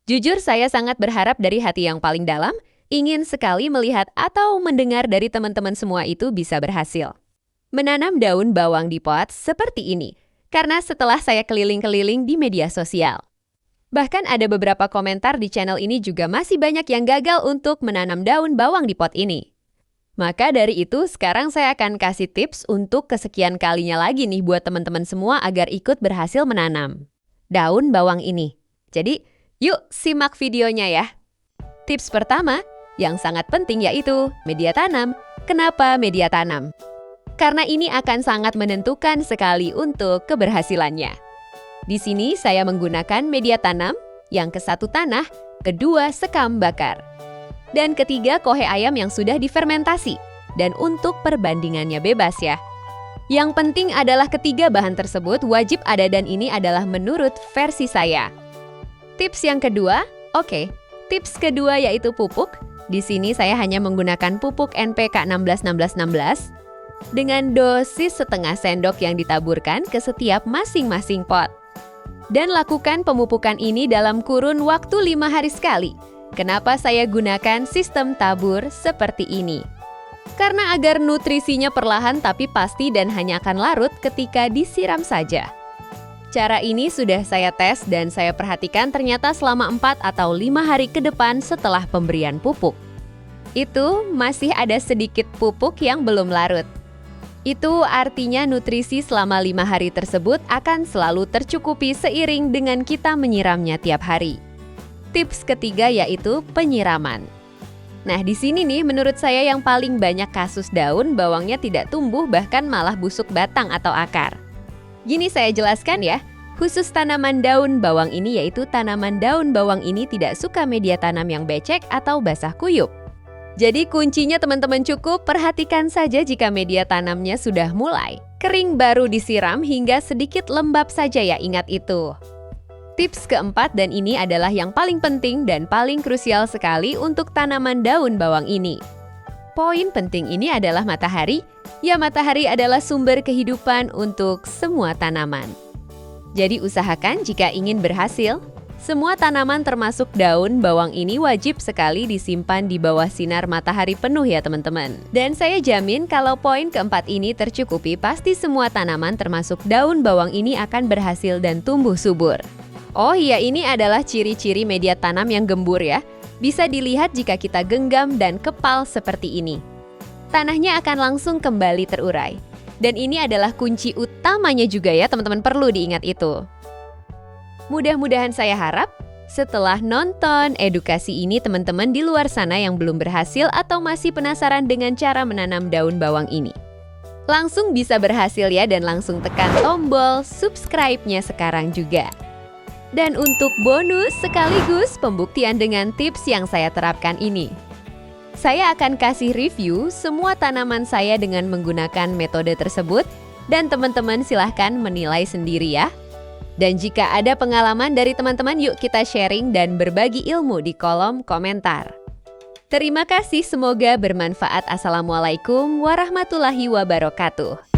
Jujur saya sangat berharap dari hati yang paling dalam, ingin sekali melihat atau mendengar dari teman-teman semua itu bisa berhasil. Menanam daun bawang di pot seperti ini, karena setelah saya keliling-keliling di media sosial. Bahkan ada beberapa komentar di channel ini juga masih banyak yang gagal untuk menanam daun bawang di pot ini. Maka dari itu, sekarang saya akan kasih tips untuk kesekian kalinya lagi nih buat teman-teman semua agar ikut berhasil menanam daun bawang ini. Jadi, yuk simak videonya ya. Tips pertama, yang sangat penting yaitu media tanam. Kenapa media tanam? Karena ini akan sangat menentukan sekali untuk keberhasilannya. Di sini saya menggunakan media tanam, yang ke-1 tanah, kedua sekam bakar. Dan ketiga kohe ayam yang sudah difermentasi. Dan untuk perbandingannya bebas ya. Yang penting adalah ketiga bahan tersebut wajib ada dan ini adalah menurut versi saya. Tips yang kedua, tips kedua yaitu pupuk. Di sini saya hanya menggunakan pupuk NPK 16-16-16 dengan dosis setengah sendok yang ditaburkan ke setiap masing-masing pot. Dan lakukan pemupukan ini dalam kurun waktu 5 hari sekali. Kenapa saya gunakan sistem tabur seperti ini? Karena agar nutrisinya perlahan tapi pasti dan hanya akan larut ketika disiram saja. Cara ini sudah saya tes dan saya perhatikan ternyata selama 4 atau 5 hari ke depan setelah pemberian pupuk. Itu masih ada sedikit pupuk yang belum larut. Itu artinya nutrisi selama 5 hari tersebut akan selalu tercukupi seiring dengan kita menyiramnya tiap hari. Tips ketiga yaitu penyiraman. Nah, di sini nih menurut saya yang paling banyak kasus daun bawangnya tidak tumbuh bahkan malah busuk batang atau akar. Gini saya jelaskan ya, khusus tanaman daun bawang ini yaitu tanaman daun bawang ini tidak suka media tanam yang becek atau basah kuyup. Jadi kuncinya teman-teman cukup perhatikan saja jika media tanamnya sudah mulai kering baru disiram hingga sedikit lembab saja ya, ingat itu. Tips keempat dan ini adalah yang paling penting dan paling krusial sekali untuk tanaman daun bawang ini. Poin penting ini adalah matahari. Ya, matahari adalah sumber kehidupan untuk semua tanaman. Jadi usahakan jika ingin berhasil, semua tanaman termasuk daun bawang ini wajib sekali disimpan di bawah sinar matahari penuh ya teman-teman. Dan saya jamin kalau poin keempat ini tercukupi, pasti semua tanaman termasuk daun bawang ini akan berhasil dan tumbuh subur. Oh iya, ini adalah ciri-ciri media tanam yang gembur ya. Bisa dilihat jika kita genggam dan kepal seperti ini. Tanahnya akan langsung kembali terurai. Dan ini adalah kunci utamanya juga ya teman-teman, perlu diingat itu. Mudah-mudahan saya harap setelah nonton edukasi ini teman-teman di luar sana yang belum berhasil atau masih penasaran dengan cara menanam daun bawang ini, langsung bisa berhasil ya dan langsung tekan tombol subscribe-nya sekarang juga. Dan untuk bonus sekaligus pembuktian dengan tips yang saya terapkan ini, saya akan kasih review semua tanaman saya dengan menggunakan metode tersebut dan teman-teman silahkan menilai sendiri ya. Dan jika ada pengalaman dari teman-teman, yuk kita sharing dan berbagi ilmu di kolom komentar. Terima kasih, semoga bermanfaat. Assalamualaikum warahmatullahi wabarakatuh.